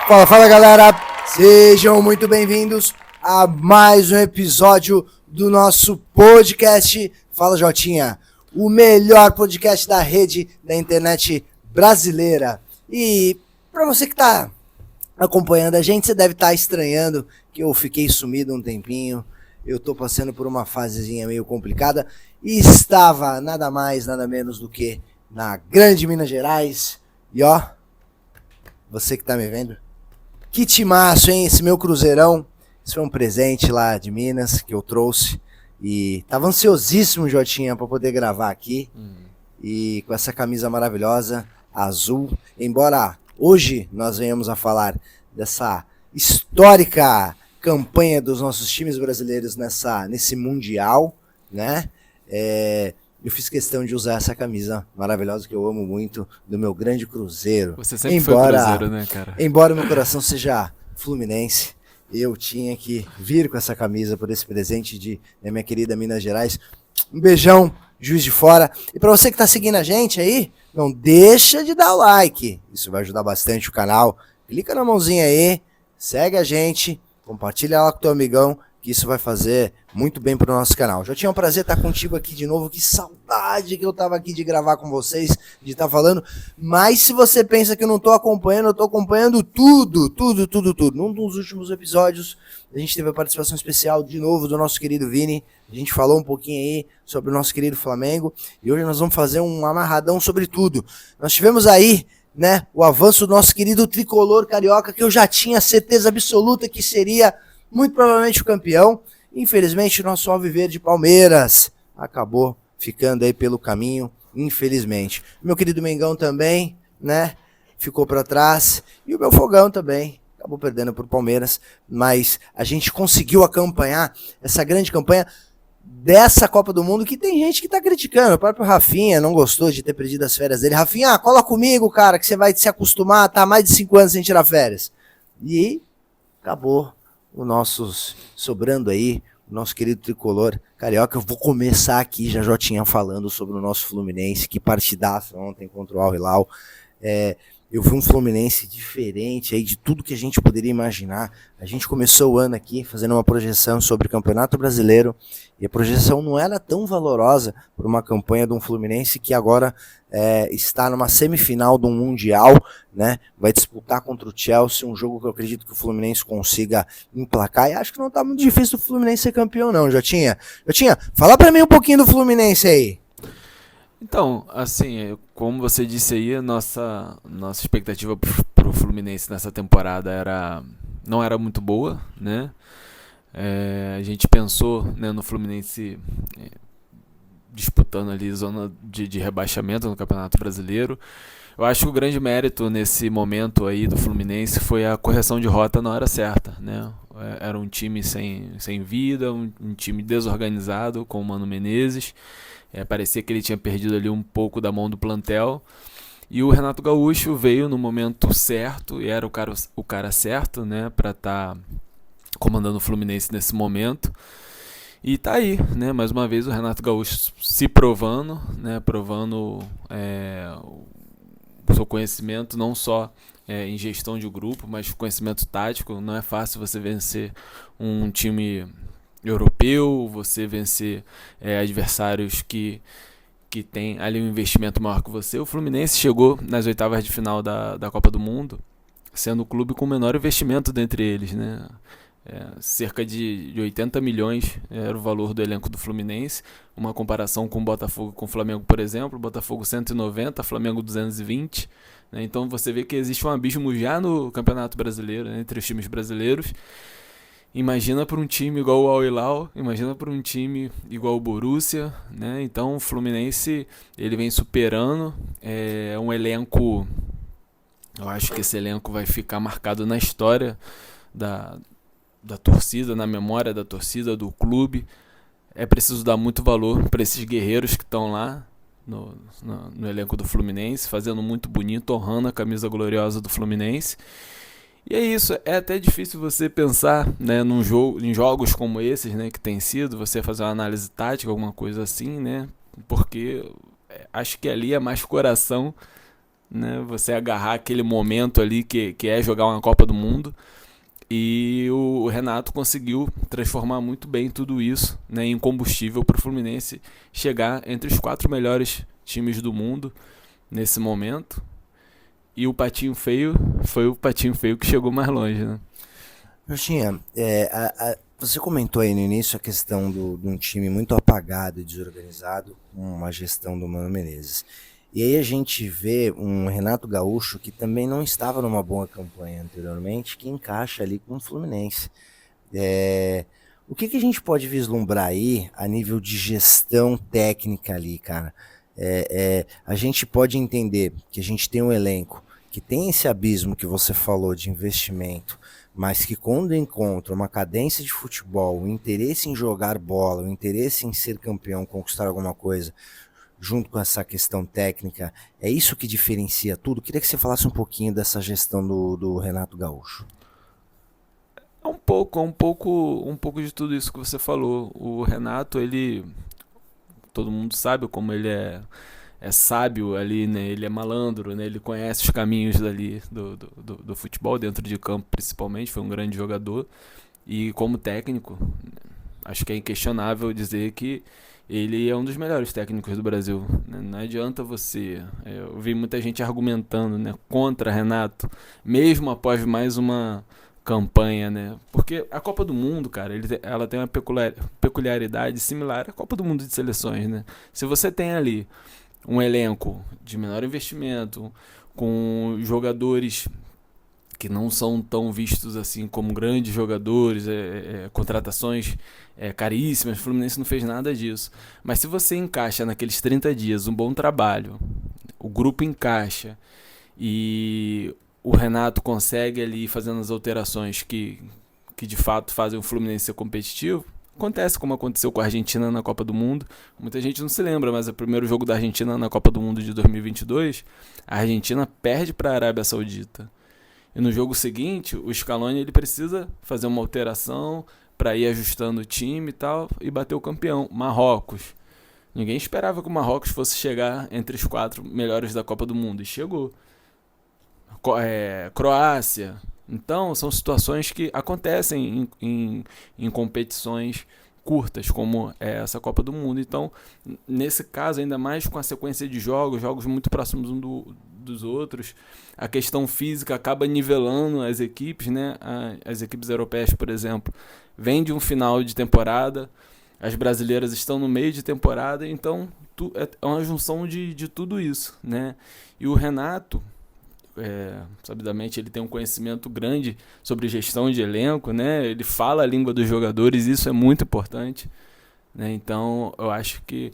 Fala, fala galera, sejam muito bem-vindos a mais um episódio do nosso podcast Fala Jotinha, o melhor podcast da rede da internet brasileira. E para você que está acompanhando a gente, você deve estar estranhando que eu fiquei sumido um tempinho. Eu tô passando por uma fasezinha meio complicada e estava nada mais, nada menos do que na grande Minas Gerais. E ó, você que tá me vendo, que timaço, hein? Esse meu cruzeirão, esse foi um presente lá de Minas que eu trouxe e tava ansiosíssimo, Jotinha, para poder gravar aqui. E com essa camisa maravilhosa, azul, embora hoje nós venhamos a falar dessa histórica campanha dos nossos times brasileiros nesse Mundial, né? Eu fiz questão de usar essa camisa maravilhosa que eu amo muito, do meu grande Cruzeiro. Você sempre foi Cruzeiro, né, cara? Embora meu coração seja fluminense, eu tinha que vir com essa camisa por esse presente da minha querida Minas Gerais. Um beijão, Juiz de Fora. E para você que tá seguindo a gente aí, não deixa de dar o like. Isso vai ajudar bastante o canal. Clica na mãozinha aí, segue a gente, compartilha lá com o teu amigão, que isso vai fazer muito bem pro nosso canal. Já tinha um prazer estar contigo aqui de novo, que saudade que eu tava aqui de gravar com vocês, de estar falando, mas se você pensa que eu não tô acompanhando, eu tô acompanhando tudo. Num dos últimos episódios, a gente teve a participação especial de novo do nosso querido Vini, a gente falou um pouquinho aí sobre o nosso querido Flamengo, e hoje nós vamos fazer um amarradão sobre tudo. Nós tivemos aí, né, o avanço do nosso querido tricolor carioca, que eu já tinha certeza absoluta que seria muito provavelmente o campeão. Infelizmente, o nosso Alviverde Palmeiras acabou ficando aí pelo caminho, infelizmente. Meu querido Mengão também, né, ficou para trás. E o meu Fogão também acabou perdendo pro Palmeiras. Mas a gente conseguiu acompanhar essa grande campanha dessa Copa do Mundo, que tem gente que tá criticando. O próprio Rafinha não gostou de ter perdido as férias dele. Rafinha, cola comigo, cara, que você vai se acostumar, tá mais de 5 anos sem tirar férias. E acabou sobrando aí, o nosso querido tricolor carioca. Eu vou começar aqui, já tinha falando sobre o nosso Fluminense, que partidaço ontem contra o Al Hilal. Eu vi um Fluminense diferente aí de tudo que a gente poderia imaginar. A gente começou o ano aqui fazendo uma projeção sobre o Campeonato Brasileiro e a projeção não era tão valorosa para uma campanha de um Fluminense que agora está numa semifinal de um Mundial, né? Vai disputar contra o Chelsea, um jogo que eu acredito que o Fluminense consiga emplacar, e acho que não está muito difícil o Fluminense ser campeão não, Jotinha, fala para mim um pouquinho do Fluminense aí. Então, assim, como você disse aí, a nossa expectativa pro Fluminense nessa temporada não era muito boa, né? A gente pensou, né, no Fluminense disputando ali zona de rebaixamento no Campeonato Brasileiro. Eu acho que o grande mérito nesse momento aí do Fluminense foi a correção de rota na hora certa, né? Era um time sem vida, um time desorganizado com o Mano Menezes. Parecia que ele tinha perdido ali um pouco da mão do plantel. E o Renato Gaúcho veio no momento certo, e era o cara certo, né, para estar comandando o Fluminense nesse momento. E tá aí, né, mais uma vez o Renato Gaúcho se provando, né, provando o seu conhecimento não só em gestão de grupo, mas conhecimento tático. Não é fácil você vencer um time europeu, você vencer adversários que tem ali um investimento maior que você. O Fluminense chegou nas oitavas de final da Copa do Mundo, sendo o clube com o menor investimento dentre eles, né? Cerca de 80 milhões era o valor do elenco do Fluminense. Uma comparação com o Botafogo e com o Flamengo, por exemplo. Botafogo 190, Flamengo 220. Né? Então você vê que existe um abismo já no Campeonato Brasileiro, né, entre os times brasileiros. Imagina para um time igual o Al Hilal, imagina para um time igual o Borussia, né? Então o Fluminense ele vem superando, um elenco, eu acho que esse elenco vai ficar marcado na história da torcida, na memória da torcida, do clube. É preciso dar muito valor para esses guerreiros que estão lá no elenco do Fluminense, fazendo muito bonito, honrando a camisa gloriosa do Fluminense. E é isso, é até difícil você pensar, né, em jogos como esses, né, que tem sido, você fazer uma análise tática, alguma coisa assim, né, porque acho que ali é mais coração né? Você agarrar aquele momento ali que é jogar uma Copa do Mundo. E o Renato conseguiu transformar muito bem tudo isso, né, em combustível para o Fluminense chegar entre os 4 melhores times do mundo nesse momento. E o Patinho Feio foi o Patinho Feio que chegou mais longe, né? Justinha, você comentou aí no início a questão de um time muito apagado e desorganizado, com uma gestão do Mano Menezes. E aí a gente vê um Renato Gaúcho que também não estava numa boa campanha anteriormente, que encaixa ali com o Fluminense. O que a gente pode vislumbrar aí a nível de gestão técnica ali, cara? A gente pode entender que a gente tem um elenco que tem esse abismo que você falou de investimento, mas que quando encontra uma cadência de futebol, o interesse em jogar bola, o interesse em ser campeão, conquistar alguma coisa, junto com essa questão técnica, é isso que diferencia tudo? Queria que você falasse um pouquinho dessa gestão do Renato Gaúcho. Um pouco de tudo isso que você falou. O Renato, todo mundo sabe como ele é sábio ali, né? Ele é malandro, né? Ele conhece os caminhos dali do futebol, dentro de campo principalmente, foi um grande jogador. E como técnico, acho que é inquestionável dizer que ele é um dos melhores técnicos do Brasil, né? Não adianta você... Eu vi muita gente argumentando, né, contra Renato, mesmo após mais uma campanha, né? Porque a Copa do Mundo, cara, ela tem uma peculiaridade similar à Copa do Mundo de seleções, né? Se você tem ali um elenco de menor investimento, com jogadores que não são tão vistos assim como grandes jogadores, contratações caríssimas, o Fluminense não fez nada disso. Mas se você encaixa naqueles 30 dias um bom trabalho, o grupo encaixa e o Renato consegue ali fazendo as alterações que de fato fazem o Fluminense ser competitivo, acontece como aconteceu com a Argentina na Copa do Mundo. Muita gente não se lembra, mas o primeiro jogo da Argentina na Copa do Mundo de 2022, a Argentina perde para a Arábia Saudita. E no jogo seguinte, o Scaloni ele precisa fazer uma alteração para ir ajustando o time e tal, e bater o campeão, Marrocos. Ninguém esperava que o Marrocos fosse chegar entre os 4 melhores da Copa do Mundo, e chegou. Croácia. Então, são situações que acontecem em competições curtas, como é essa Copa do Mundo. Então, nesse caso, ainda mais com a sequência de jogos muito próximos dos outros, a questão física acaba nivelando as equipes, né? As equipes europeias, por exemplo, vêm de um final de temporada, as brasileiras estão no meio de temporada, então é uma junção de tudo isso, né? E o Renato, sabidamente, ele tem um conhecimento grande sobre gestão de elenco, né? Ele fala a língua dos jogadores, isso é muito importante, né? Então eu acho que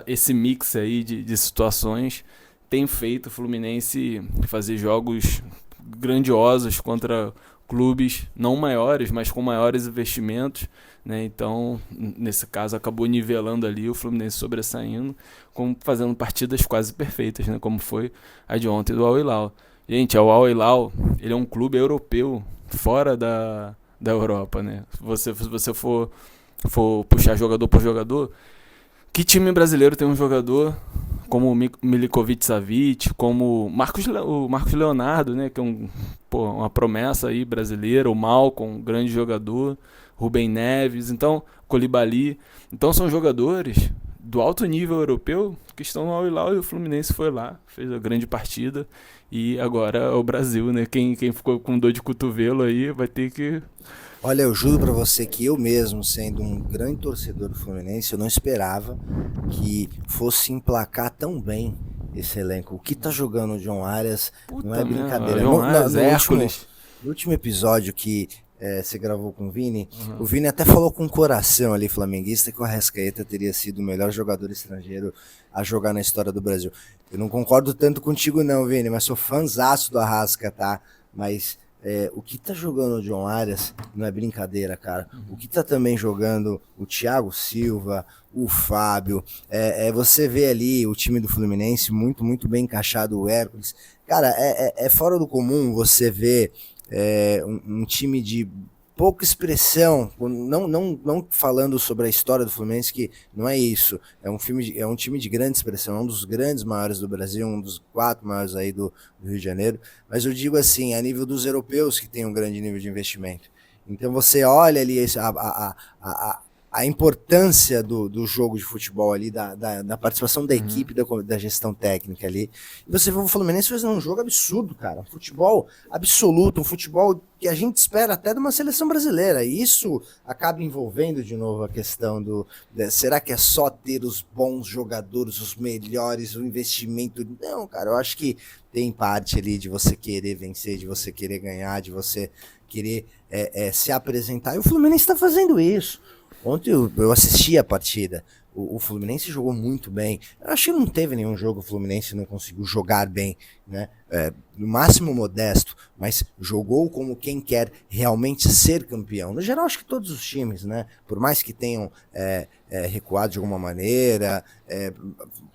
esse mix aí de situações tem feito o Fluminense fazer jogos grandiosos contra clubes não maiores, mas com maiores investimentos, né? Então, nesse caso, acabou nivelando ali o Fluminense sobressaindo, fazendo partidas quase perfeitas, né? Como foi a de ontem do Al Hilal. Gente, o Al Hilal, ele é um clube europeu, fora da Europa, né? Se você for puxar jogador por jogador, que time brasileiro tem um jogador como o Milikovic-Savic, como o Marcos Leonardo, né, que é uma promessa aí brasileira, o Malcom, um grande jogador, Rubem Neves, então Koulibaly. Então são jogadores do alto nível europeu que estão no Al Hilal, e o Fluminense foi lá, fez a grande partida, e agora é o Brasil, né? Quem ficou com dor de cotovelo aí vai ter que... Olha, eu juro pra você que eu mesmo, sendo um grande torcedor do Fluminense, eu não esperava que fosse emplacar tão bem esse elenco. O que tá jogando o John Arias não é brincadeira. No último episódio que você gravou com o Vini, o Vini até falou com o coração ali, flamenguista, que o Arrascaeta teria sido o melhor jogador estrangeiro a jogar na história do Brasil. Eu não concordo tanto contigo não, Vini, mas sou fãzaço do Arrasca, tá? Mas... o que tá jogando o John Arias não é brincadeira, cara. O que tá também jogando o Thiago Silva, o Fábio, você vê ali o time do Fluminense muito, muito bem encaixado, o Hércules. Cara, é fora do comum você ver um time de pouca expressão, não falando sobre a história do Fluminense, que não é isso, é um time de grande expressão, é um dos grandes maiores do Brasil, um dos 4 maiores aí do Rio de Janeiro, mas eu digo assim, a nível dos europeus que tem um grande nível de investimento. Então você olha ali a importância do jogo de futebol ali, da participação da equipe, da gestão técnica ali. E você vê o Fluminense fazendo um jogo absurdo, cara. Um futebol absoluto, um futebol que a gente espera até de uma seleção brasileira. E isso acaba envolvendo de novo a questão será que é só ter os bons jogadores, os melhores, o investimento? Não, cara, eu acho que tem parte ali de você querer vencer, de você querer ganhar, de você querer se apresentar. E o Fluminense está fazendo isso. Ontem eu assisti a partida, o Fluminense jogou muito bem. Eu acho que não teve nenhum jogo que o Fluminense não conseguiu jogar bem, né? No máximo modesto, mas jogou como quem quer realmente ser campeão. No geral, acho que todos os times, né? Por mais que tenham recuado de alguma maneira,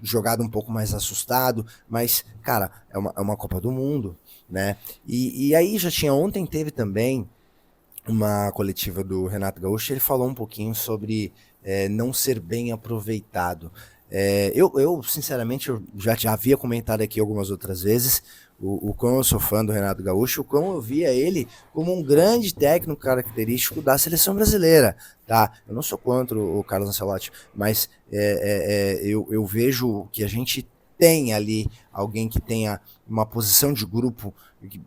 jogado um pouco mais assustado, mas, cara, é uma Copa do Mundo, né? E aí ontem teve também uma coletiva do Renato Gaúcho, ele falou um pouquinho sobre não ser bem aproveitado. Eu sinceramente, eu já havia comentado aqui algumas outras vezes o quão eu sou fã do Renato Gaúcho, o quão eu via ele como um grande técnico característico da seleção brasileira. Tá? Eu não sou contra o Carlos Ancelotti, mas eu vejo que a gente tem ali alguém que tenha uma posição de grupo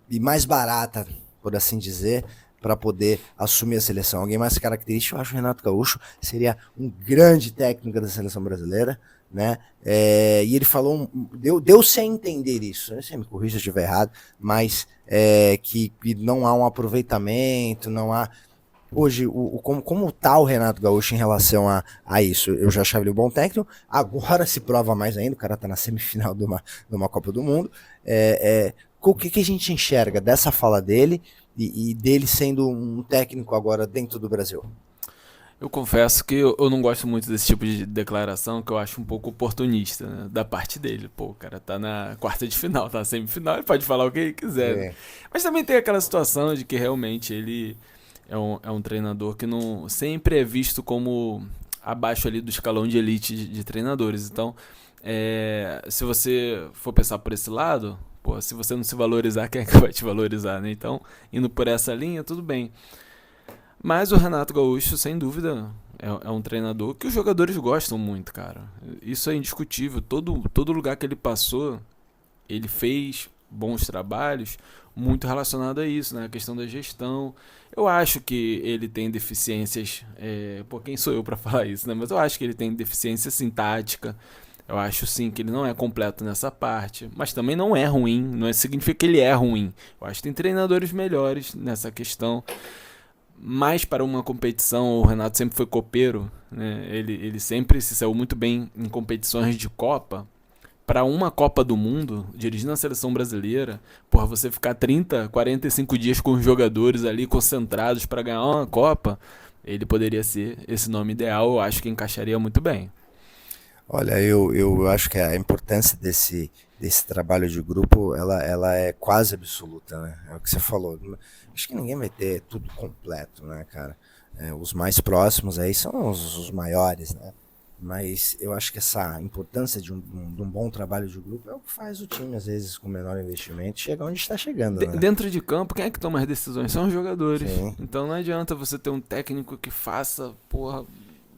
e mais barata, por assim dizer, para poder assumir a seleção. Alguém mais característico, eu acho que o Renato Gaúcho seria um grande técnico da seleção brasileira, né? E ele falou, deu-se a entender isso, você me corrija se eu estiver errado, mas que não há um aproveitamento, não há... Hoje, como tá o Renato Gaúcho em relação a isso? Eu já achava ele um bom técnico, agora se prova mais ainda, o cara tá na semifinal de uma Copa do Mundo. O que a gente enxerga dessa fala dele e dele sendo um técnico agora dentro do Brasil? Eu confesso que eu não gosto muito desse tipo de declaração, que eu acho um pouco oportunista, né, da parte dele. Pô, o cara tá na quarta de final, tá na semifinal, ele pode falar o que ele quiser. Né? Mas também tem aquela situação de que realmente ele é um treinador que não sempre é visto como abaixo ali do escalão de elite de treinadores. Então, se você for pensar por esse lado, pô, se você não se valorizar, quem é que vai te valorizar, né? Então, indo por essa linha, tudo bem. Mas o Renato Gaúcho, sem dúvida, é um treinador que os jogadores gostam muito, cara. Isso é indiscutível. Todo lugar que ele passou, ele fez bons trabalhos muito relacionado a isso, né? A questão da gestão. Eu acho que ele tem deficiências... quem sou eu para falar isso, né? Mas eu acho que ele tem deficiência sintática. Eu acho sim que ele não é completo nessa parte, mas também não é ruim, não significa que ele é ruim. Eu acho que tem treinadores melhores nessa questão. Mas para uma competição, o Renato sempre foi copeiro, né? Ele sempre se saiu muito bem em competições de Copa. Para uma Copa do Mundo, dirigindo a seleção brasileira, porra, você ficar 30, 45 dias com os jogadores ali concentrados para ganhar uma Copa, ele poderia ser esse nome ideal, eu acho que encaixaria muito bem. Olha, eu acho que a importância desse trabalho de grupo, ela é quase absoluta, né? É o que você falou. Acho que ninguém vai ter tudo completo, né, cara? Os mais próximos aí são os maiores, né? Mas eu acho que essa importância de um bom trabalho de grupo é o que faz o time, às vezes, com menor investimento, chegar onde está chegando, né? Dentro de campo, quem é que toma as decisões? São os jogadores. Sim. Então não adianta você ter um técnico que faça, porra...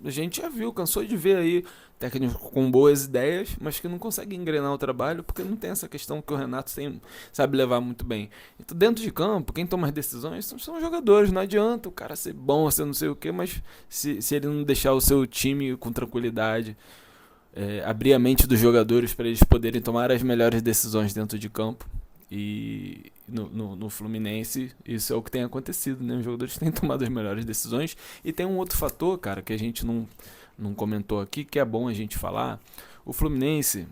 A gente já viu, cansou de ver aí técnicos com boas ideias, mas que não conseguem engrenar o trabalho porque não tem essa questão que o Renato sabe levar muito bem. Então, dentro de campo, quem toma as decisões são os jogadores. Não adianta o cara ser bom, ser não sei o quê, mas se ele não deixar o seu time com tranquilidade, abrir a mente dos jogadores para eles poderem tomar as melhores decisões dentro de campo. E no Fluminense isso é o que tem acontecido, né? Os jogadores têm tomado as melhores decisões. E tem um outro fator, cara, que a gente não comentou aqui, que é bom a gente falar. O Fluminense,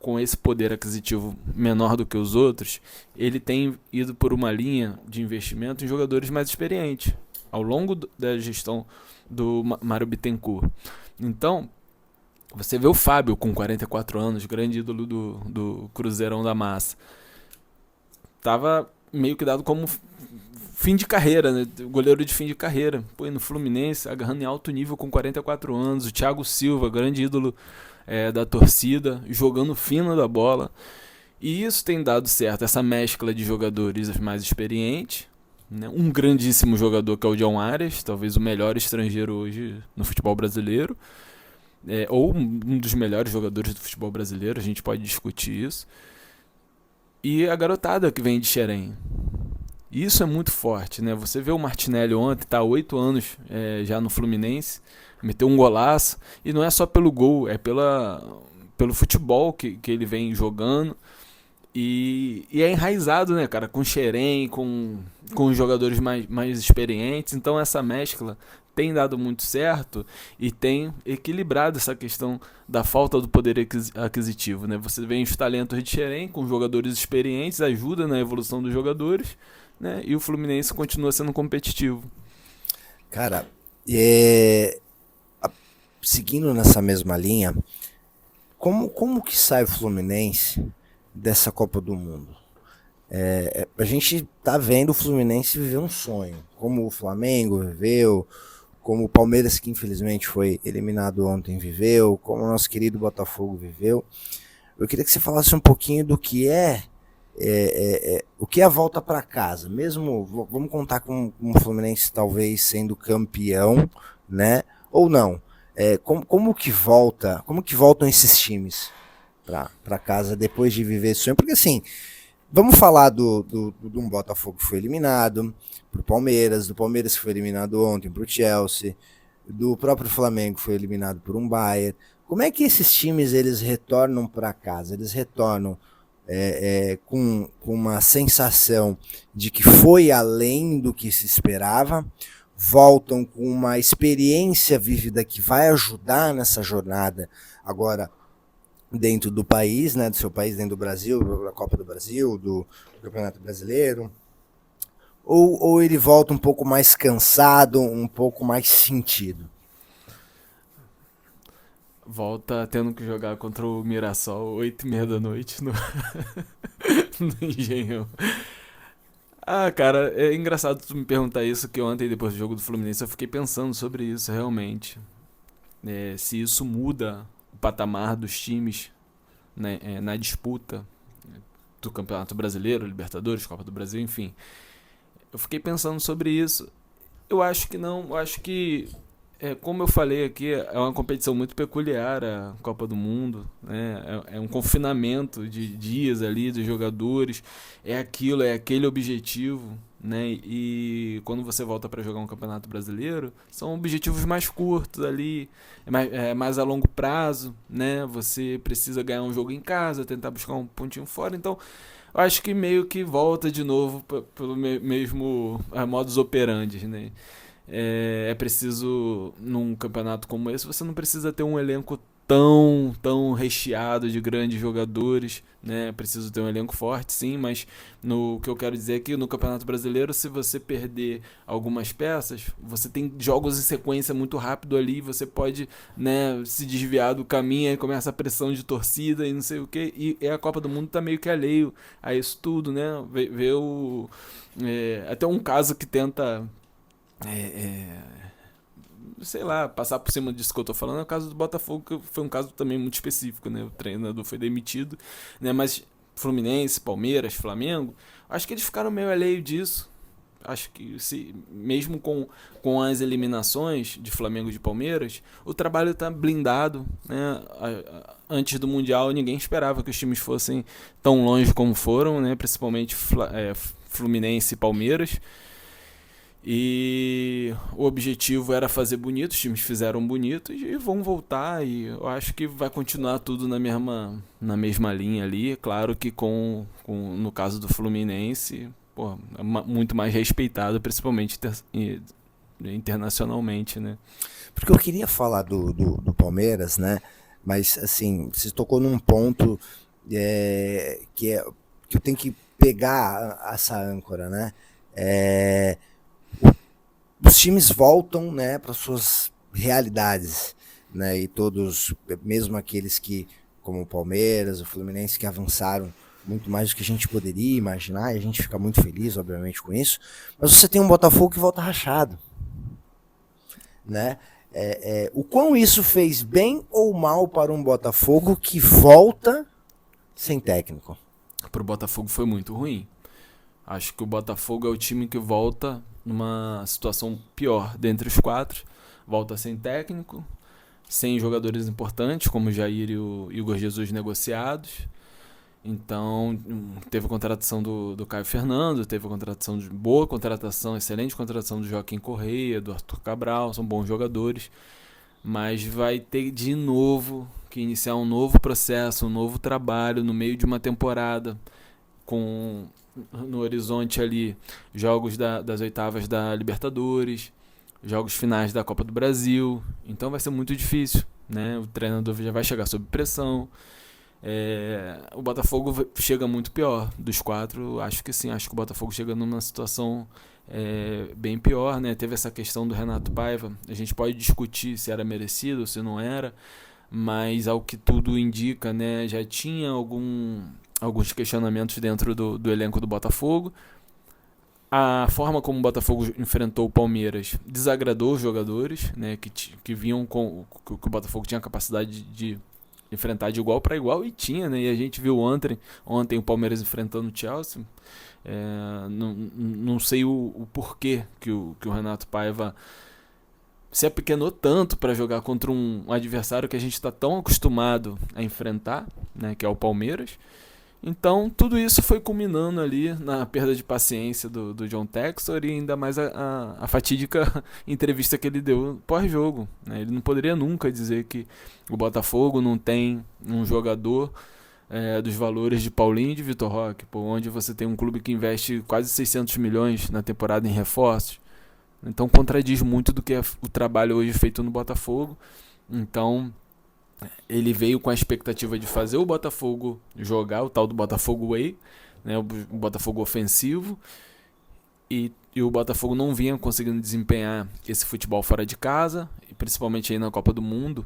com esse poder aquisitivo menor do que os outros, ele tem ido por uma linha de investimento em jogadores mais experientes ao longo da gestão do Mário Bittencourt. Então, você vê o Fábio com 44 anos, grande ídolo do Cruzeirão da Massa. Tava meio que dado como fim de carreira, né? Goleiro de fim de carreira. Pô, e no Fluminense, agarrando em alto nível com 44 anos. O Thiago Silva, grande ídolo da torcida, jogando fino da bola. E isso tem dado certo, essa mescla de jogadores mais experientes, né? Um grandíssimo jogador que é o John Arias, talvez o melhor estrangeiro hoje no futebol brasileiro, ou um dos melhores jogadores do futebol brasileiro, a gente pode discutir isso. E a garotada que vem de Xerém. Isso é muito forte, né? Você vê o Martinelli ontem, tá há 8 anos já no Fluminense, meteu um golaço, e não é só pelo gol, é pelo futebol que ele vem jogando. E é enraizado, né, cara, com Xerém, com os jogadores mais experientes. Então essa mescla tem dado muito certo e tem equilibrado essa questão da falta do poder aquisitivo, né? Você vê os talentos de Xerém com jogadores experientes, ajuda na evolução dos jogadores, né? E o Fluminense continua sendo competitivo. Cara, seguindo nessa mesma linha, como que sai o Fluminense dessa Copa do Mundo? A gente tá vendo o Fluminense viver um sonho, como o Flamengo viveu, como o Palmeiras, que infelizmente foi eliminado ontem, viveu, como o nosso querido Botafogo viveu. Eu queria que você falasse um pouquinho do que o que é a volta para casa, mesmo, vamos contar com o Fluminense talvez sendo campeão, né, ou não. Como que voltam esses times para casa depois de viver esse sonho? Porque assim, vamos falar de um Botafogo que foi eliminado pro Palmeiras, do Palmeiras que foi eliminado ontem pro Chelsea, do próprio Flamengo que foi eliminado por um Bayern. Como é que esses times eles retornam para casa? Eles retornam com uma sensação de que foi além do que se esperava, voltam com uma experiência vívida que vai ajudar nessa jornada agora dentro do país, né, do seu país, dentro do Brasil, da Copa do Brasil, do Campeonato Brasileiro, ou ele volta um pouco mais cansado, um pouco mais sentido? Volta tendo que jogar contra o Mirassol 8h30 da noite no Engenhão. Ah, cara, é engraçado tu me perguntar isso, que ontem, depois do jogo do Fluminense, eu fiquei pensando sobre isso, realmente. Se isso muda o patamar dos times, né, na disputa do Campeonato Brasileiro, Libertadores, Copa do Brasil, enfim. Eu fiquei pensando sobre isso. Eu acho que não, eu acho que, como eu falei aqui, é uma competição muito peculiar a Copa do Mundo, né? É um confinamento de dias ali dos jogadores, é aquele objetivo, né? E quando você volta para jogar um Campeonato Brasileiro, são objetivos mais curtos ali, mais a longo prazo, né? Você precisa ganhar um jogo em casa, tentar buscar um pontinho fora, então eu acho que meio que volta de novo pelo mesmo modus operandi, né? É preciso, num campeonato como esse, você não precisa ter um elenco tão recheado de grandes jogadores, né? É preciso ter um elenco forte, sim, mas o que eu quero dizer é que no Campeonato Brasileiro, se você perder algumas peças, você tem jogos em sequência muito rápido ali, você pode, né, se desviar do caminho, aí começa a pressão de torcida e não sei o que, e a Copa do Mundo tá meio que alheio a isso tudo, né? Vê até um caso que tenta sei lá, passar por cima disso que eu tô falando é o caso do Botafogo, que foi um caso também muito específico, né? O treinador foi demitido, né? Mas Fluminense, Palmeiras, Flamengo, acho que eles ficaram meio alheio disso. Acho que mesmo com as eliminações de Flamengo e de Palmeiras, o trabalho tá blindado, né? Antes do Mundial, ninguém esperava que os times fossem tão longe como foram, né? Principalmente Fluminense e Palmeiras. E o objetivo era fazer bonito, os times fizeram bonito e vão voltar, e eu acho que vai continuar tudo na mesma linha ali. Claro que no caso do Fluminense, é muito mais respeitado, principalmente internacionalmente, né? Porque eu queria falar do Palmeiras, né? Mas assim, você tocou num ponto que eu tenho que pegar essa âncora, né? Os times voltam, né, para suas realidades, né, e todos, mesmo aqueles que, como o Palmeiras, o Fluminense, que avançaram muito mais do que a gente poderia imaginar, e a gente fica muito feliz, obviamente, com isso, mas você tem um Botafogo que volta rachado, né? O quão isso fez bem ou mal para um Botafogo que volta sem técnico? Para o Botafogo foi muito ruim. Acho que o Botafogo é o time que volta numa situação pior dentre os 4. Volta sem técnico, sem jogadores importantes, como o Jair e o Igor Jesus negociados. Então, teve a contratação do Caio Fernando, teve a contratação de boa contratação, excelente contratação do Joaquim Correia, do Arthur Cabral, são bons jogadores. Mas vai ter de novo que iniciar um novo processo, um novo trabalho no meio de uma temporada, com no horizonte ali jogos das oitavas da Libertadores, jogos finais da Copa do Brasil. Então vai ser muito difícil, né? O treinador já vai chegar sob pressão. O Botafogo chega muito pior dos 4, acho que sim, acho que o Botafogo chega numa situação bem pior, né? Teve essa questão do Renato Paiva, a gente pode discutir se era merecido ou se não era, mas ao que tudo indica, né, já tinha alguns questionamentos dentro do elenco do Botafogo. A forma como o Botafogo enfrentou o Palmeiras desagradou os jogadores, né, que viam que o Botafogo tinha a capacidade de enfrentar de igual para igual, e tinha, né? E a gente viu ontem o Palmeiras enfrentando o Chelsea. Não sei o porquê que o Renato Paiva se apequenou tanto para jogar contra um adversário que a gente está tão acostumado a enfrentar, né, que é o Palmeiras. Então, tudo isso foi culminando ali na perda de paciência do John Textor, e ainda mais a fatídica entrevista que ele deu pós-jogo, né? Ele não poderia nunca dizer que o Botafogo não tem um jogador dos valores de Paulinho e de Vitor Roque, onde você tem um clube que investe quase 600 milhões na temporada em reforços. Então, contradiz muito do que é o trabalho hoje feito no Botafogo. Então, ele veio com a expectativa de fazer o Botafogo jogar, o tal do Botafogo Way, né, o Botafogo ofensivo, e o Botafogo não vinha conseguindo desempenhar esse futebol fora de casa, e principalmente aí na Copa do Mundo.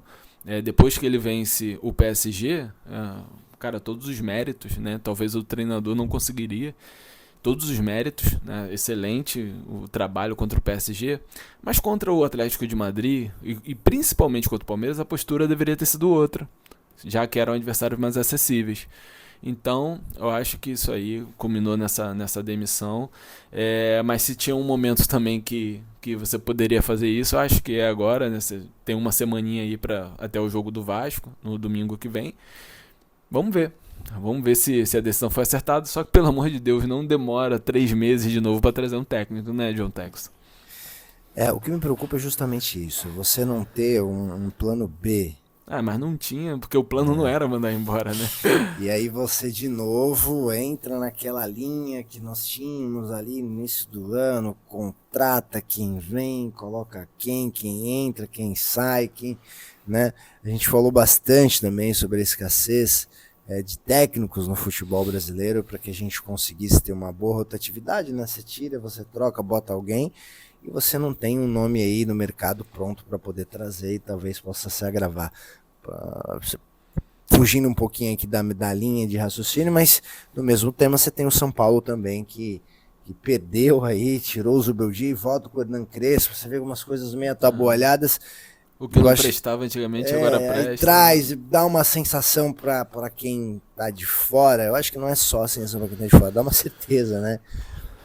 Depois que ele vence o PSG, cara, todos os méritos, né, talvez o treinador não conseguiria, todos os méritos, né? Excelente o trabalho contra o PSG, mas contra o Atlético de Madrid e principalmente contra o Palmeiras, a postura deveria ter sido outra, já que eram adversários mais acessíveis. Então, eu acho que isso aí culminou nessa demissão, mas se tinha um momento também que você poderia fazer isso, eu acho que é agora, né? Você tem uma semaninha aí até o jogo do Vasco, no domingo que vem. Vamos ver se a decisão foi acertada, só que, pelo amor de Deus, não demora 3 meses de novo para trazer um técnico, né, John Textor? O que me preocupa é justamente isso, você não ter um plano B. Mas não tinha, porque o plano não era mandar embora, né? E aí você de novo entra naquela linha que nós tínhamos ali no início do ano, contrata quem vem, coloca quem entra, quem sai, né? A gente falou bastante também sobre a escassez de técnicos no futebol brasileiro para que a gente conseguisse ter uma boa rotatividade, né? Você tira, você troca, bota alguém e você não tem um nome aí no mercado pronto para poder trazer e talvez possa se agravar. Fugindo um pouquinho aqui da linha de raciocínio, mas no mesmo tema você tem o São Paulo também que perdeu aí, tirou o Zubeldia e volta com o Hernan Crespo, você vê algumas coisas meio atabalhadas. O que não prestava antigamente, agora presta. Dá uma sensação para quem tá de fora, eu acho que não é só a sensação para quem tá de fora, dá uma certeza, né,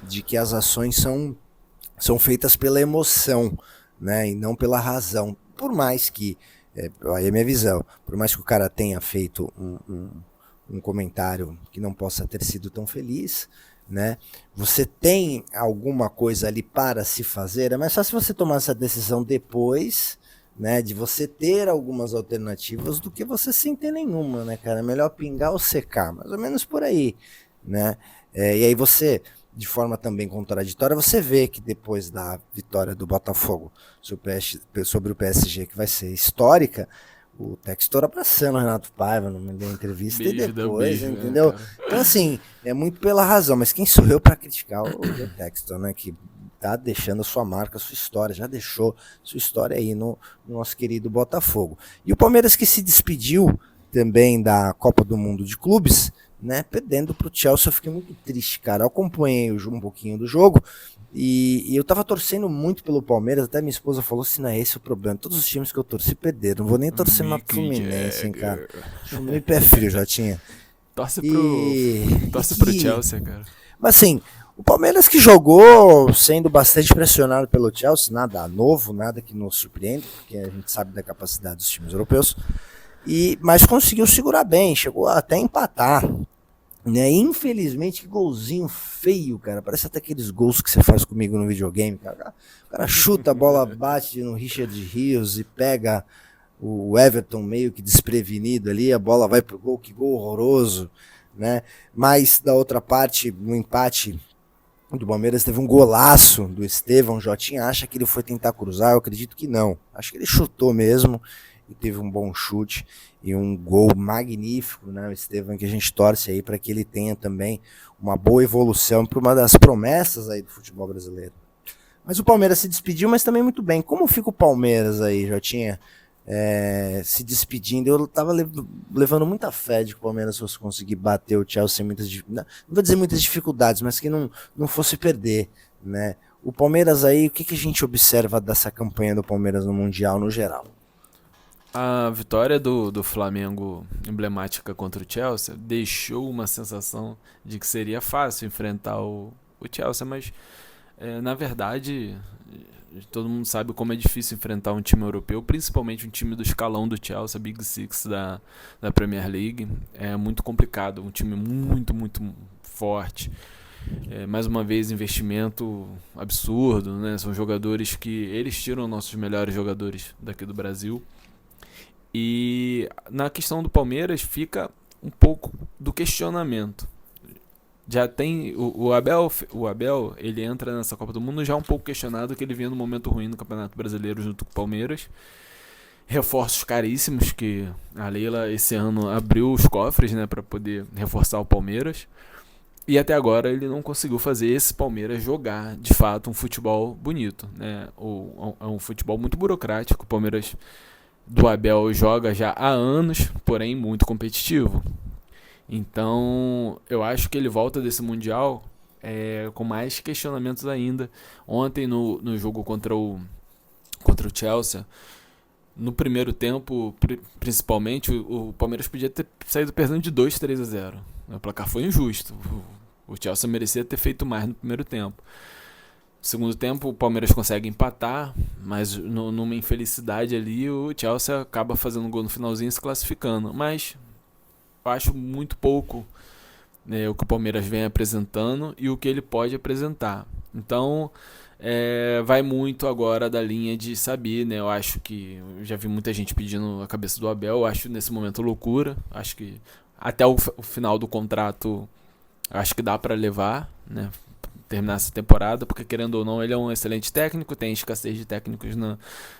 de que as ações são feitas pela emoção, né, e não pela razão. Por mais que, aí é minha visão, por mais que o cara tenha feito um comentário que não possa ter sido tão feliz, né, você tem alguma coisa ali para se fazer, é mais fácil você tomar essa decisão depois, né, de você ter algumas alternativas do que você sem ter nenhuma, né, cara? É melhor pingar ou secar, mais ou menos por aí, né? E aí você, de forma também contraditória, você vê que depois da vitória do Botafogo sobre o PSG, que vai ser histórica, o Textor abraçando o Renato Paiva no meio da entrevista e depois, entendeu? Né, então, assim, é muito pela razão, mas quem sou eu para criticar o Textor, né, que tá deixando a sua marca, a sua história, já deixou sua história aí no nosso querido Botafogo. E o Palmeiras que se despediu também da Copa do Mundo de Clubes, né, perdendo pro Chelsea. Eu fiquei muito triste, cara. Eu acompanhei um pouquinho do jogo e eu tava torcendo muito pelo Palmeiras. Até minha esposa falou se não é esse o problema. Todos os times que eu torci perderam. Não vou nem torcer mais pro Fluminense, hein, cara. Deixa meio pé frio, já tinha. Torce pro Chelsea, cara. Mas assim, o Palmeiras que jogou sendo bastante pressionado pelo Chelsea, nada novo, nada que nos surpreende, porque a gente sabe da capacidade dos times europeus, mas conseguiu segurar bem, chegou até a empatar. Né? Infelizmente, que golzinho feio, cara. Parece até aqueles gols que você faz comigo no videogame, cara. O cara chuta, a bola bate no Richard Rios e pega o Everton meio que desprevenido ali, a bola vai pro gol, que gol horroroso, né? Mas da outra parte, no empate do Palmeiras, teve um golaço do Estevão. O Jotinha acha que ele foi tentar cruzar, eu acredito que não. Acho que ele chutou mesmo e teve um bom chute e um gol magnífico, né? O Estevão, que a gente torce aí para que ele tenha também uma boa evolução para uma das promessas aí do futebol brasileiro. Mas o Palmeiras se despediu, mas também muito bem. Como fica o Palmeiras aí, Jotinha? Se despedindo, eu tava levando muita fé de que o Palmeiras fosse conseguir bater o Chelsea, não vou dizer muitas dificuldades, mas que não fosse perder, né? O Palmeiras aí, o que a gente observa dessa campanha do Palmeiras no Mundial no geral? A vitória do Flamengo emblemática contra o Chelsea deixou uma sensação de que seria fácil enfrentar o Chelsea, mas na verdade todo mundo sabe como é difícil enfrentar um time europeu, principalmente um time do escalão do Chelsea, Big Six da Premier League. É muito complicado, um time muito, muito forte. Mais uma vez, investimento absurdo, né? São jogadores que eles tiram nossos melhores jogadores daqui do Brasil. E na questão do Palmeiras fica um pouco do questionamento. Já tem o Abel, ele entra nessa Copa do Mundo já um pouco questionado, que ele vinha num momento ruim no Campeonato Brasileiro junto com o Palmeiras. Reforços caríssimos, que a Leila esse ano abriu os cofres, né, para poder reforçar o Palmeiras. E até agora ele não conseguiu fazer esse Palmeiras jogar de fato um futebol bonito, né? É um futebol muito burocrático. O Palmeiras do Abel joga já há anos, porém muito competitivo. Então, eu acho que ele volta desse Mundial com mais questionamentos ainda. Ontem, no jogo contra o Chelsea, no primeiro tempo, principalmente, o Palmeiras podia ter saído perdendo de 2-3-0. O placar foi injusto. O Chelsea merecia ter feito mais no primeiro tempo. No segundo tempo, o Palmeiras consegue empatar, mas numa infelicidade ali, o Chelsea acaba fazendo um gol no finalzinho e se classificando. Mas eu acho muito pouco, né, o que o Palmeiras vem apresentando e o que ele pode apresentar. Então, vai muito agora da linha de saber, né? Eu acho que eu já vi muita gente pedindo a cabeça do Abel. Eu acho nesse momento loucura. Acho que até o final do contrato, acho que dá para levar, né? Terminar essa temporada, porque querendo ou não, ele é um excelente técnico, tem escassez de técnicos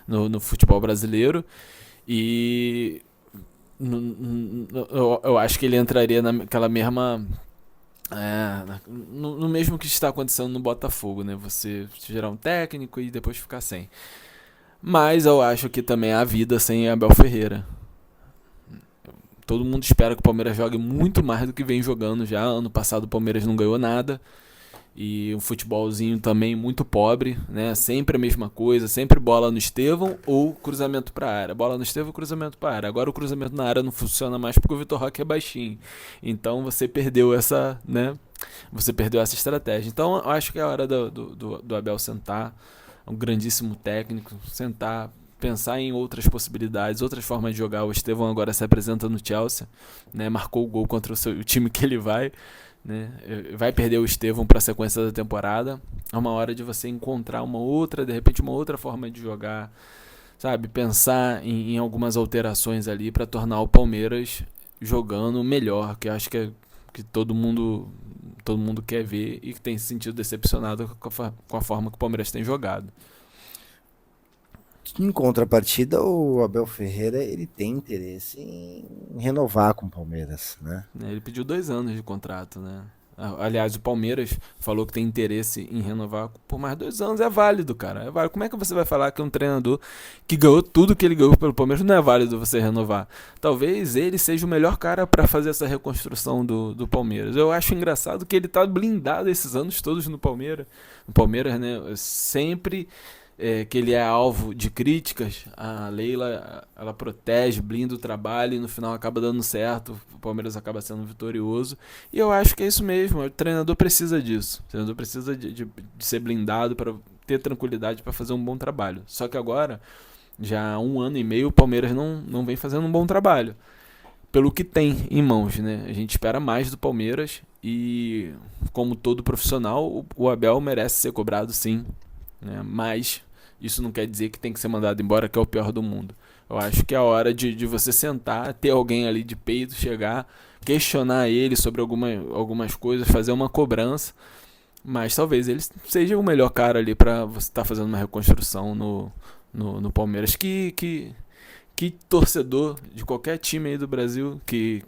no futebol brasileiro. E eu acho que ele entraria naquela mesma no mesmo que está acontecendo no Botafogo, né? Você gerar um técnico e depois ficar sem. Mas eu acho que também há vida sem Abel Ferreira. Todo mundo espera que o Palmeiras jogue muito mais do que vem jogando já. Ano passado o Palmeiras não ganhou nada. E um futebolzinho também muito pobre, né? Sempre a mesma coisa, sempre bola no Estevão ou cruzamento para a área. Bola no Estevão, cruzamento para a área. Agora o cruzamento na área não funciona mais porque o Vitor Roque é baixinho. Então você perdeu essa, né? Você perdeu essa estratégia. Então eu acho que é a hora do Abel sentar, um grandíssimo técnico, sentar, pensar em outras possibilidades, outras formas de jogar. O Estevão agora se apresenta no Chelsea, né? Marcou o gol contra o time que ele vai. Né? Vai perder o Estevão para a sequência da temporada. É uma hora de você encontrar de repente uma outra forma de jogar, sabe? Pensar em algumas alterações ali para tornar o Palmeiras jogando melhor, que eu acho que todo mundo quer ver e que tem se sentido decepcionado com a forma que o Palmeiras tem jogado. Em contrapartida, o Abel Ferreira ele tem interesse em renovar com o Palmeiras, né? Ele pediu 2 anos de contrato, né? Aliás, o Palmeiras falou que tem interesse em renovar por mais 2 anos. É válido, cara. É válido. Como é que você vai falar que um treinador que ganhou tudo que ele ganhou pelo Palmeiras não é válido você renovar? Talvez ele seja o melhor cara para fazer essa reconstrução do Palmeiras. Eu acho engraçado que ele tá blindado esses anos todos no Palmeiras. No Palmeiras, né? Sempre que ele é alvo de críticas, a Leila, ela protege, blinda o trabalho e no final acaba dando certo, o Palmeiras acaba sendo vitorioso, e eu acho que é isso mesmo, o treinador precisa disso, o treinador precisa de ser blindado para ter tranquilidade para fazer um bom trabalho. Só que agora, já há 1 ano e meio, o Palmeiras não vem fazendo um bom trabalho, pelo que tem em mãos, né? A gente espera mais do Palmeiras e, como todo profissional, o Abel merece ser cobrado sim, né? Mas isso não quer dizer que tem que ser mandado embora, que é o pior do mundo. Eu acho que é a hora de você sentar, ter alguém ali de peito, chegar, questionar ele sobre algumas coisas, fazer uma cobrança. Mas talvez ele seja o melhor cara ali para você estar fazendo uma reconstrução no Palmeiras. Que torcedor de qualquer time aí do Brasil que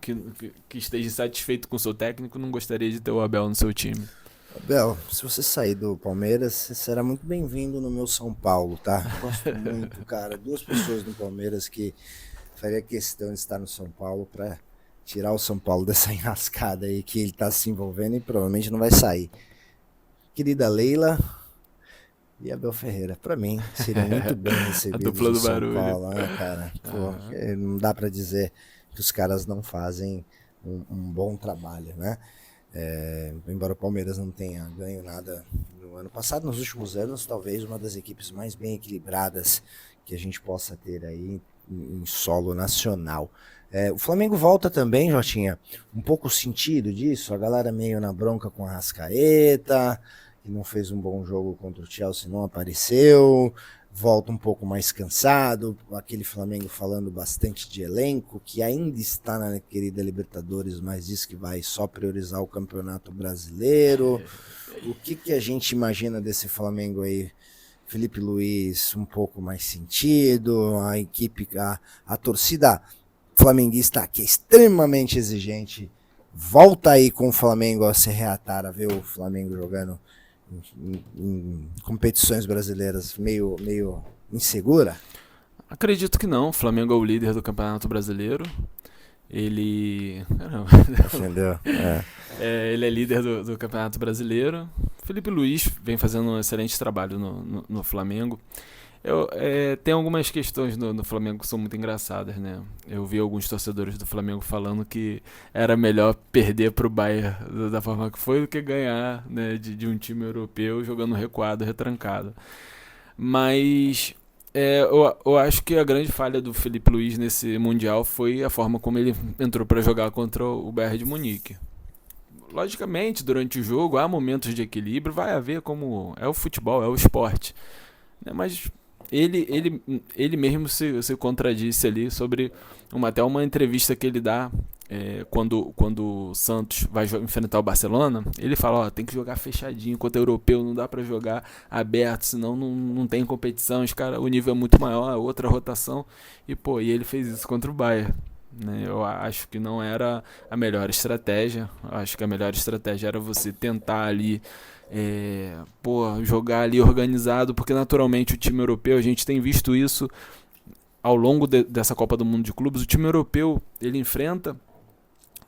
esteja insatisfeito com o seu técnico não gostaria de ter o Abel no seu time? Abel, se você sair do Palmeiras, você será muito bem-vindo no meu São Paulo, tá? Gosto muito, cara. 2 pessoas no Palmeiras que faria questão de estar no São Paulo para tirar o São Paulo dessa enrascada aí que ele tá se envolvendo e provavelmente não vai sair. Querida Leila e Abel Ferreira, para mim, seriam muito bem recebidos no São Paulo, né, cara? Pô, não dá para dizer que os caras não fazem um bom trabalho, né? Embora o Palmeiras não tenha ganho nada no ano passado, nos últimos anos, talvez uma das equipes mais bem equilibradas que a gente possa ter aí em solo nacional. O Flamengo volta também, Jotinha, um pouco o sentido disso, a galera meio na bronca com a Arrascaeta, que não fez um bom jogo contra o Chelsea, não apareceu, volta um pouco mais cansado, aquele Flamengo falando bastante de elenco, que ainda está na querida Libertadores, mas diz que vai só priorizar o Campeonato Brasileiro. O que a gente imagina desse Flamengo aí? Felipe Luiz um pouco mais sentido, a equipe, a torcida flamenguista, que é extremamente exigente, volta aí com o Flamengo a se reatar, a ver o Flamengo jogando em competições brasileiras meio insegura? Acredito que não. O Flamengo é o líder do Campeonato Brasileiro. Ele... Entendeu? Ele é líder do Campeonato Brasileiro. Felipe Luiz vem fazendo um excelente trabalho no Flamengo. Tem algumas questões no Flamengo que são muito engraçadas, né? Eu vi alguns torcedores do Flamengo falando que era melhor perder para o Bayern da forma que foi do que ganhar, né, de um time europeu jogando recuado, retrancado. Mas eu acho que a grande falha do Felipe Luiz nesse Mundial foi a forma como ele entrou para jogar contra o Bayern de Munique. Logicamente, durante o jogo há momentos de equilíbrio, vai haver, como é o futebol, é o esporte, né? Mas ele mesmo se contradisse ali sobre até uma entrevista que ele dá quando o Santos vai enfrentar o Barcelona. Ele fala, tem que jogar fechadinho, enquanto europeu não dá para jogar aberto, senão não tem competição, o nível é muito maior, outra rotação, e ele fez isso contra o Bayern, né? Eu acho que não era a melhor estratégia. Eu acho que a melhor estratégia era você tentar ali jogar ali organizado, porque naturalmente o time europeu, a gente tem visto isso ao longo dessa Copa do Mundo de Clubes. O time europeu, ele enfrenta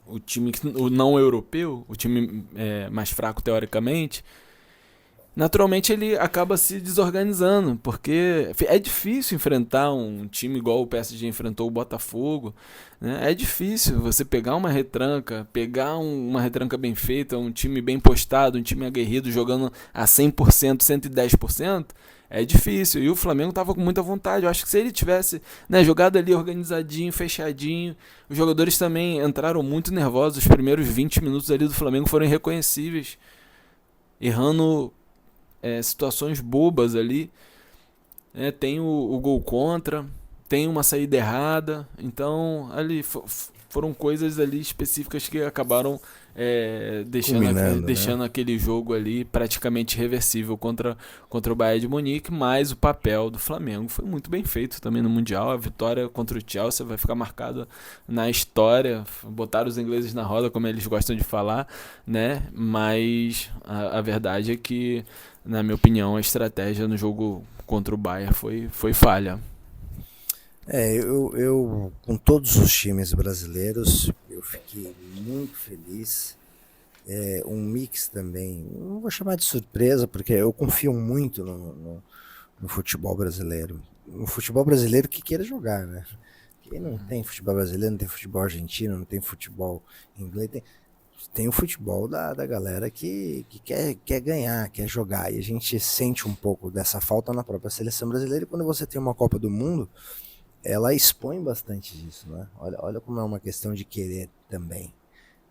o não europeu, o time mais fraco teoricamente. Naturalmente ele acaba se desorganizando, porque é difícil enfrentar um time igual o PSG enfrentou o Botafogo, né? É difícil você pegar uma retranca bem feita, um time bem postado, um time aguerrido, jogando a 100%, 110%, é difícil. E o Flamengo estava com muita vontade. Eu acho que se ele tivesse, né, jogado ali organizadinho, fechadinho, os jogadores também entraram muito nervosos. Os primeiros 20 minutos ali do Flamengo foram irreconhecíveis, errando situações bobas ali, tem o gol contra, tem uma saída errada, então ali foram coisas ali específicas que acabaram Culminando, deixando aquele jogo ali praticamente irreversível contra o Bayern de Munique, mas o papel do Flamengo foi muito bem feito também no Mundial. A vitória contra o Chelsea vai ficar marcada na história, botaram os ingleses na roda, como eles gostam de falar, né? Mas a verdade é que, na minha opinião, a estratégia no jogo contra o Bayern foi falha. Eu com todos os times brasileiros, eu fiquei muito feliz. Um mix também, não vou chamar de surpresa, porque eu confio muito no futebol brasileiro. No futebol brasileiro que queira jogar, né? Quem não tem futebol brasileiro, não tem futebol argentino, não tem futebol inglês, tem o futebol da galera que quer ganhar, quer jogar. E a gente sente um pouco dessa falta na própria seleção brasileira. E quando você tem uma Copa do Mundo, ela expõe bastante disso, né? Olha como é uma questão de querer também,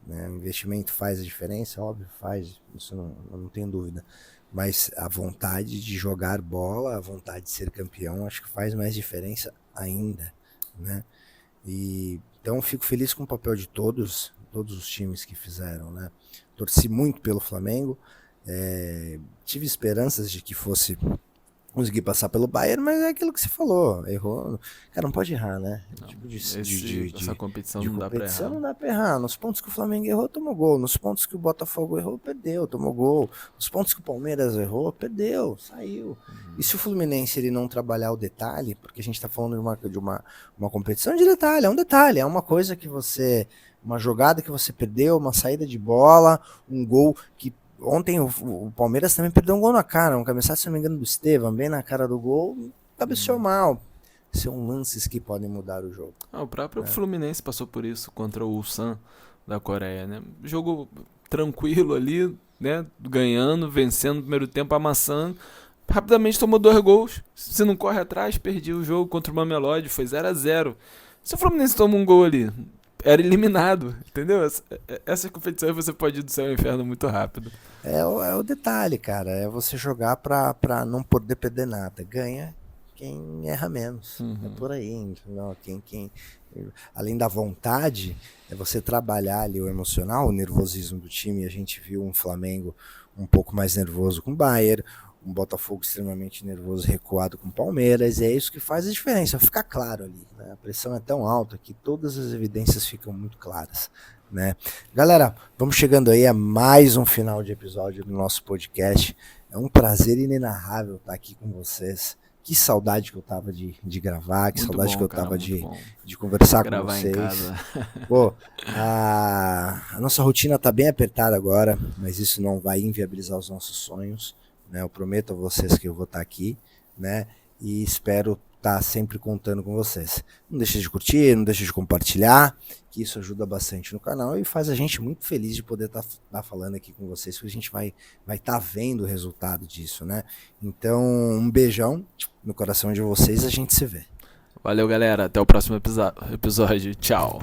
né? O investimento faz a diferença, óbvio, faz, isso não tenho dúvida. Mas a vontade de jogar bola, a vontade de ser campeão, acho que faz mais diferença ainda, né? E então eu fico feliz com o papel de todos os times que fizeram, né? Torci muito pelo Flamengo, tive esperanças de que fosse conseguir passar pelo Bayern, mas é aquilo que você falou, errou. Cara, não pode errar, né? Não, Tipo essa competição de não dá pra errar. Não dá pra errar. Nos pontos que o Flamengo errou, tomou gol. Nos pontos que o Botafogo errou, perdeu, tomou gol. Nos pontos que o Palmeiras errou, perdeu, saiu. E se o Fluminense ele não trabalhar o detalhe, porque a gente tá falando de uma competição de detalhe, é uma coisa que uma jogada que você perdeu, uma saída de bola, um gol que ontem o Palmeiras também perdeu um gol na cara, um cabeçado, se não me engano, do Estevam, bem na cara do gol, cabeceou mal. São lances que podem mudar o jogo. O próprio Fluminense passou por isso contra o Ulsan da Coreia, né? Jogo tranquilo ali, né? Ganhando, vencendo no primeiro tempo, amassando. Rapidamente tomou 2 gols. Se não corre atrás, perdia o jogo contra o Mamelodi, foi 0-0. Se o Fluminense toma um gol ali, era eliminado, entendeu? Essa competição você pode ir do céu ao inferno muito rápido. É o detalhe, cara. É você jogar pra não poder perder nada. Ganha quem erra menos. É por aí, entendeu? Além da vontade, é você trabalhar ali o emocional, o nervosismo do time. A gente viu um Flamengo um pouco mais nervoso com o Bayern, um Botafogo extremamente nervoso, recuado com o Palmeiras, e é isso que faz a diferença, fica claro ali, né? A pressão é tão alta que todas as evidências ficam muito claras, né? Galera, vamos chegando aí a mais um final de episódio do nosso podcast. É um prazer inenarrável estar aqui com vocês. Que saudade que eu tava de gravar, que muito saudade bom, que eu cara, tava de conversar gravar com vocês. Em casa. Pô, a nossa rotina tá bem apertada agora, mas isso não vai inviabilizar os nossos sonhos, né? Eu prometo a vocês que eu vou estar aqui, né? E espero estar sempre contando com vocês. Não deixe de curtir, não deixe de compartilhar, que isso ajuda bastante no canal e faz a gente muito feliz de poder estar falando aqui com vocês, porque a gente vai estar vendo o resultado disso, né? Então, um beijão no coração de vocês, a gente se vê. Valeu, galera. Até o próximo episódio. Tchau.